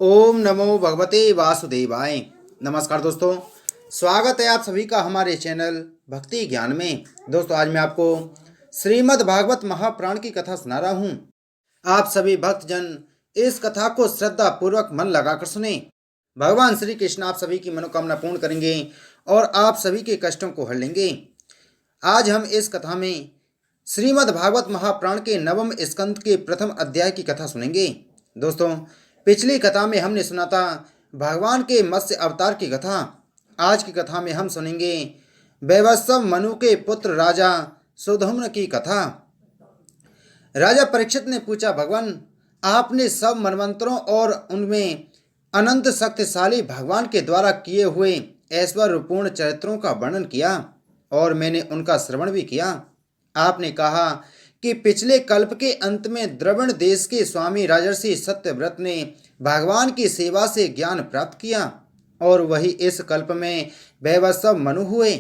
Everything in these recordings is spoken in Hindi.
ओम नमो भगवते वासुदेवाय। नमस्कार दोस्तों, स्वागत है आप सभी का हमारे चैनल भक्ति ज्ञान में। दोस्तों, आज मैं आपको श्रीमद् भागवत महापुराण की कथा सुना रहा हूँ। आप सभी भक्तजन इस कथा को श्रद्धा पूर्वक मन लगाकर सुने। भगवान श्री कृष्ण आप सभी की मनोकामना पूर्ण करेंगे और आप सभी के कष्टों को हर लेंगे। आज हम इस कथा में श्रीमद् भागवत महापुराण के नवम स्कंद के प्रथम अध्याय की कथा सुनेंगे। दोस्तों, पिछली कथा में हमने सुना था भगवान के मत्स्य अवतार की कथा। आज की कथा में हम सुनेंगे वैवस्वत मनु के पुत्र राजा सुधम्न की कथा। राजा परीक्षित ने पूछा, भगवान, आपने सब मनवंतरों और उनमें अनंत शक्तिशाली भगवान के द्वारा किए हुए ऐश्वर्यपूर्ण चरित्रों का वर्णन किया और मैंने उनका श्रवण भी किया। आपने कहा कि पिछले कल्प के अंत में द्रविड़ देश के स्वामी राजर्षि सत्यव्रत ने भगवान की सेवा से ज्ञान प्राप्त किया और वही इस कल्प में वैवस्वत मनु हुए।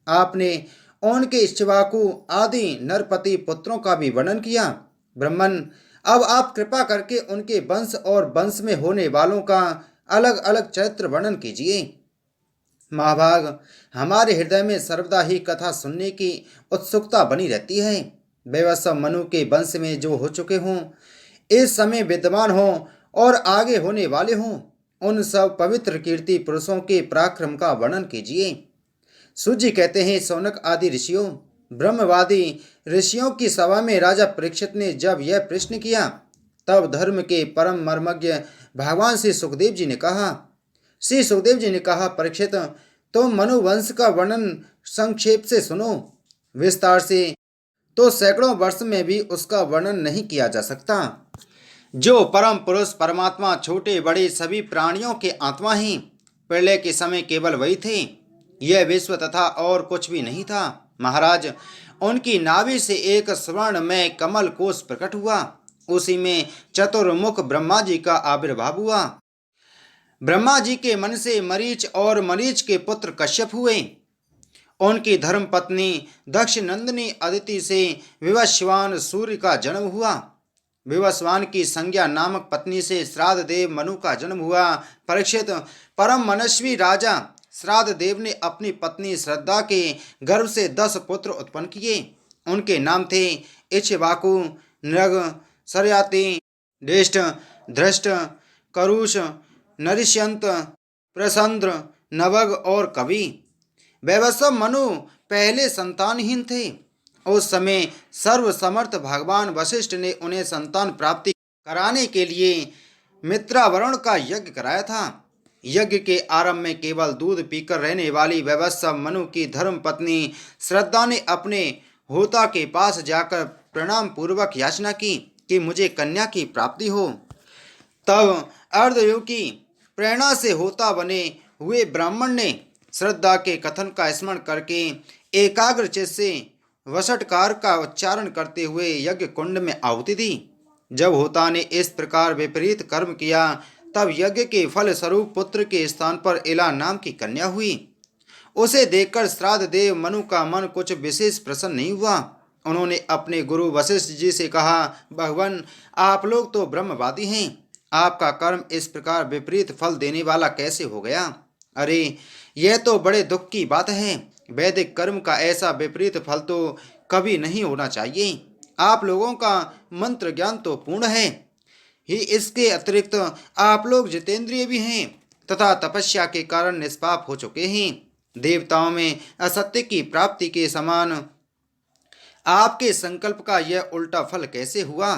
आपने उनके इक्ष्वाकु आदि नरपति पुत्रों का भी वर्णन किया। ब्रह्मन, अब आप कृपा करके उनके वंश और वंश में होने वालों का अलग अलग चरित्र वर्णन कीजिए। महाभाग, हमारे हृदय में सर्वदा ही कथा सुनने की उत्सुकता बनी रहती है। वैवस्वत मनु के वंश में जो हो चुके हों, इस समय विद्यमान हों और आगे होने वाले हों, उन सब पवित्र कीर्ति पुरुषों के पराक्रम का वर्णन कीजिए। सूजी कहते हैं, सौनक आदि ऋषियों, ब्रह्मवादी ऋषियों की सभा में राजा परीक्षित ने जब यह प्रश्न किया, तब धर्म के परम मर्मज्ञ भगवान श्री सुखदेव जी ने कहा, परीक्षित, तुम मनुवंश का वर्णन संक्षेप से सुनो। विस्तार से तो सैकड़ों वर्ष में भी उसका वर्णन नहीं किया जा सकता। जो परम पुरुष परमात्मा छोटे बड़े सभी प्राणियों के आत्मा ही प्रलय के समय केवल वही थे। यह विश्व तथा और कुछ भी नहीं था। महाराज, उनकी नाभि से एक स्वर्ण में कमल कोश प्रकट हुआ। उसी में चतुर्मुख ब्रह्मा जी का आविर्भाव हुआ। ब्रह्मा जी के मन से मरीच और मरीच के पुत्र कश्यप हुए। उनकी धर्म पत्नी दक्ष नंदिनी अदिति से विवस्वान सूर्य का जन्म हुआ। विवस्वान की संज्ञा नामक पत्नी से श्राद्ध देव मनु का जन्म हुआ। परीक्षित, परम मनस्वी राजा श्राद्ध देव ने अपनी पत्नी श्रद्धा के गर्भ से 10 पुत्र उत्पन्न किए। उनके नाम थे इक्ष्वाकु, नृग, सरयाति, डेष्ट, धृष्ट, करुष, नरिष्यंत, प्रसंद्र, नवग और कवि। वैवस्वत मनु पहले संतानहीन थे। उस समय सर्वसमर्थ भगवान वशिष्ठ ने उन्हें संतान प्राप्ति कराने के लिए मित्रावरुण का यज्ञ कराया था। यज्ञ के आरंभ में केवल दूध पीकर रहने वाली वैवस्वत मनु की धर्म पत्नी श्रद्धा ने अपने होता के पास जाकर प्रणाम पूर्वक याचना की कि मुझे कन्या की प्राप्ति हो। तब अर्धयुग की प्रेरणा से होता बने हुए ब्राह्मण ने श्रद्धा के कथन का स्मरण करके एकाग्र चित्त से वषटकार का उच्चारण करते हुए यज्ञ कुंड में आहुति दी। जब होता ने इस प्रकार विपरीत कर्म किया, तब यज्ञ के फल स्वरूप पुत्र के स्थान पर इला नाम की कन्या हुई। उसे देखकर श्राद्ध देव मनु का मन कुछ विशेष प्रसन्न नहीं हुआ। उन्होंने अपने गुरु वशिष्ठ जी से कहा, भगवान, आप लोग तो ब्रह्मवादी हैं, आपका कर्म इस प्रकार विपरीत फल देने वाला कैसे हो गया? अरे, यह तो बड़े दुख की बात है। वैदिक कर्म का ऐसा विपरीत फल तो कभी नहीं होना चाहिए। आप लोगों का मंत्र ज्ञान तो पूर्ण है ही, इसके अतिरिक्त आप लोग जितेंद्रिय भी हैं तथा तपस्या के कारण निष्पाप हो चुके हैं। देवताओं में असत्य की प्राप्ति के समान आपके संकल्प का यह उल्टा फल कैसे हुआ?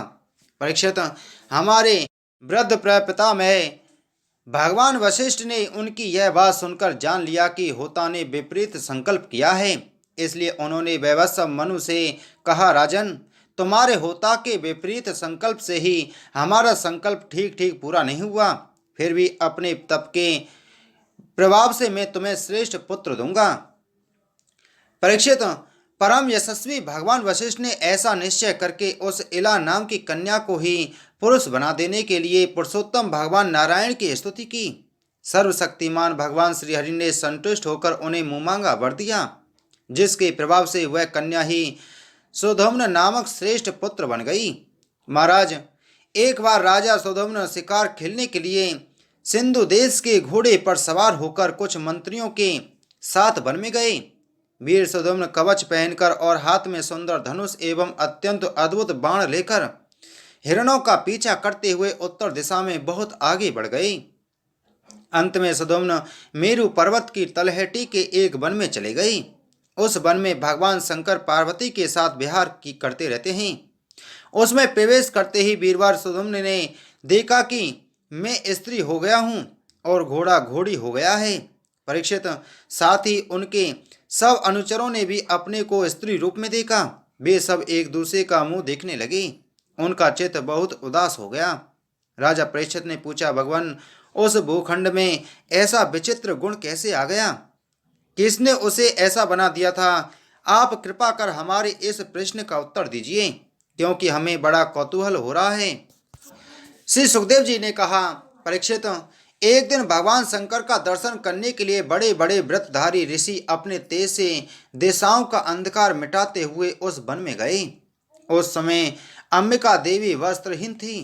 परीक्षित, हमारे वृद्ध प्रपितामह भगवान वशिष्ठ ने उनकी यह बात सुनकर जान लिया कि होता ने विपरीत संकल्प किया है। इसलिए उन्होंने वैवस्वत मनु से कहा, राजन, तुम्हारे होता के विपरीत संकल्प से ही हमारा संकल्प ठीक ठीक पूरा नहीं हुआ। फिर भी अपने तप के प्रभाव से मैं तुम्हें श्रेष्ठ पुत्र दूंगा। परीक्षित, परम यशस्वी भगवान वशिष्ठ ने ऐसा निश्चय करके उस इला नाम की कन्या को ही पुरुष बना देने के लिए पुरुषोत्तम भगवान नारायण की स्तुति की। सर्वशक्तिमान भगवान श्री हरि ने संतुष्ट होकर उन्हें मुमांगा वर दिया, जिसके प्रभाव से वह कन्या ही सुधम्न नामक श्रेष्ठ पुत्र बन गई। महाराज, एक बार राजा सुधम्न शिकार खेलने के लिए सिंधु देश के घोड़े पर सवार होकर कुछ मंत्रियों के साथ वन में गए। वीर सुद्युम्न कवच पहनकर और हाथ में सुंदर धनुष एवं अत्यंत अद्भुत बाण लेकर हिरणों का पीछा करते हुए उत्तर दिशा में बहुत आगे बढ़ गए। अंत में सुद्युम्न मेरु पर्वत की तलहटी के एक वन में चले गए। उस वन में भगवान शंकर पार्वती के साथ विहार की करते रहते हैं। उसमें प्रवेश करते ही वीरवार सुद्युम्न ने देखा कि मैं स्त्री हो गया हूँ और घोड़ा घोड़ी हो गया है। परीक्षित, साथ ही उनके सब अनुचरों ने भी अपने को स्त्री रूप में देखा। वे सब एक दूसरे का मुंह देखने लगे। उनका चित्त बहुत उदास हो गया। राजा परीक्षित ने पूछा, भगवान, उस भूखंड में ऐसा विचित्र गुण कैसे आ गया? किसने उसे ऐसा बना दिया था? आप कृपा कर हमारे इस प्रश्न का उत्तर दीजिए, क्योंकि हमें बड़ा कौतूहल हो रहा है। श्री सुखदेव जी ने कहा, परीक्षित, एक दिन भगवान शंकर का दर्शन करने के लिए बड़े बड़े व्रतधारी ऋषि अपने तेज से दिशाओं का अंधकार मिटाते हुए उस वन में गए। उस समय अंबिका देवी वस्त्रहीन थी।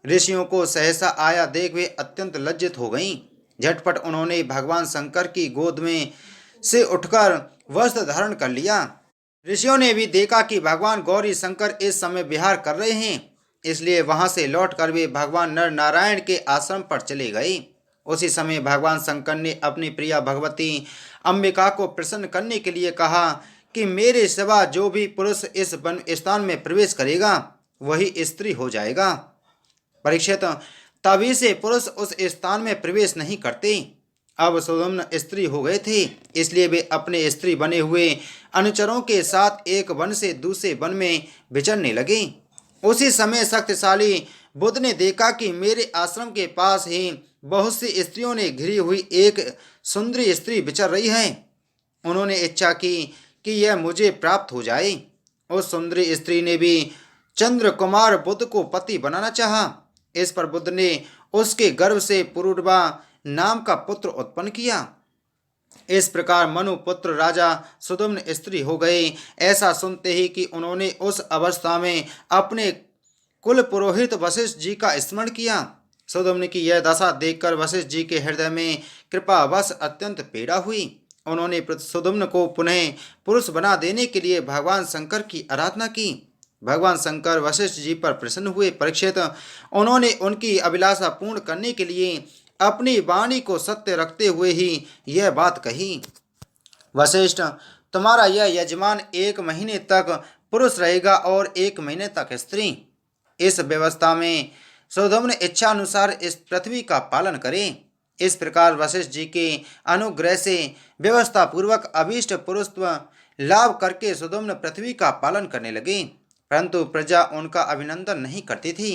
ऋषियों को सहसा आया देख वे अत्यंत लज्जित हो गईं। झटपट उन्होंने भगवान शंकर की गोद में से उठकर वस्त्र धारण कर लिया। ऋषियों ने भी देखा कि भगवान गौरी शंकर इस समय विहार कर रहे हैं, इसलिए वहां से लौटकर वे भगवान नर नारायण के आश्रम पर चले गए। उसी समय भगवान शंकर ने अपनी प्रिया भगवती अंबिका को प्रसन्न करने के लिए कहा कि मेरे सिवा जो भी पुरुष इस वन स्थान में प्रवेश करेगा वही स्त्री हो जाएगा। परीक्षित, तभी से पुरुष उस स्थान में प्रवेश नहीं करते। अब सुद्युम्न स्त्री हो गए थे, इसलिए वे अपने स्त्री बने हुए अनुचरों के साथ एक वन से दूसरे वन में विचरने लगे। उसी समय शक्तिशाली बुद्ध ने देखा कि मेरे आश्रम के पास ही बहुत सी स्त्रियों ने घिरी हुई एक सुंदरी स्त्री विचर रही है। उन्होंने इच्छा की कि यह मुझे प्राप्त हो जाए। उस सुंदरी स्त्री ने भी चंद्र कुमार बुद्ध को पति बनाना चाहा। इस पर बुद्ध ने उसके गर्भ से पुरुरवा नाम का पुत्र उत्पन्न किया। इस प्रकार मनु पुत्र राजा सुद्युम्न स्त्री हो गए। ऐसा सुनते ही कि उन्होंने उस अवस्था में अपने कुल पुरोहित वशिष्ठ जी का स्मरण किया। सुद्युम्न की यह दशा देखकर वशिष्ठ जी के हृदय में कृपावश अत्यंत पीड़ा हुई। उन्होंने सुद्युम्न को पुनः पुरुष बना देने के लिए भगवान शंकर की आराधना की। भगवान शंकर वशिष्ठ जी पर प्रसन्न हुए। परीक्षित, उन्होंने उनकी अभिलाषा पूर्ण करने के लिए अपनी वाणी को सत्य रखते हुए ही यह बात कही, वशिष्ठ, तुम्हारा यह यजमान 1 महीने तक पुरुष रहेगा और 1 महीने तक स्त्री। इस व्यवस्था में सुद्युम्न इच्छानुसार इस पृथ्वी का पालन करें। इस प्रकार वशिष्ठ जी के अनुग्रह से व्यवस्था पूर्वक अभीष्ट पुरुषत्व लाभ करके सुद्युम्न पृथ्वी का पालन करने लगे, परंतु प्रजा उनका अभिनंदन नहीं करती थी।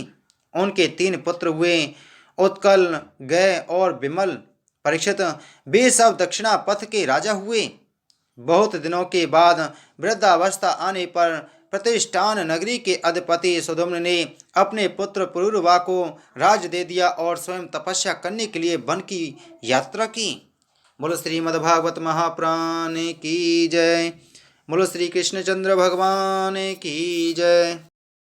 उनके 3 पुत्र हुए, उत्कल, गय और विमल। परीक्षित, वे सब दक्षिणा पथ के राजा हुए। बहुत दिनों के बाद वृद्धावस्था आने पर प्रतिष्ठान नगरी के अधिपति सुद्युम्न ने अपने पुत्र पुरुरवा को राज दे दिया और स्वयं तपस्या करने के लिए वन की यात्रा की। बोलो श्रीमद्भागवत महापुराण की जय। बोलो श्री कृष्णचंद्र भगवान की जय।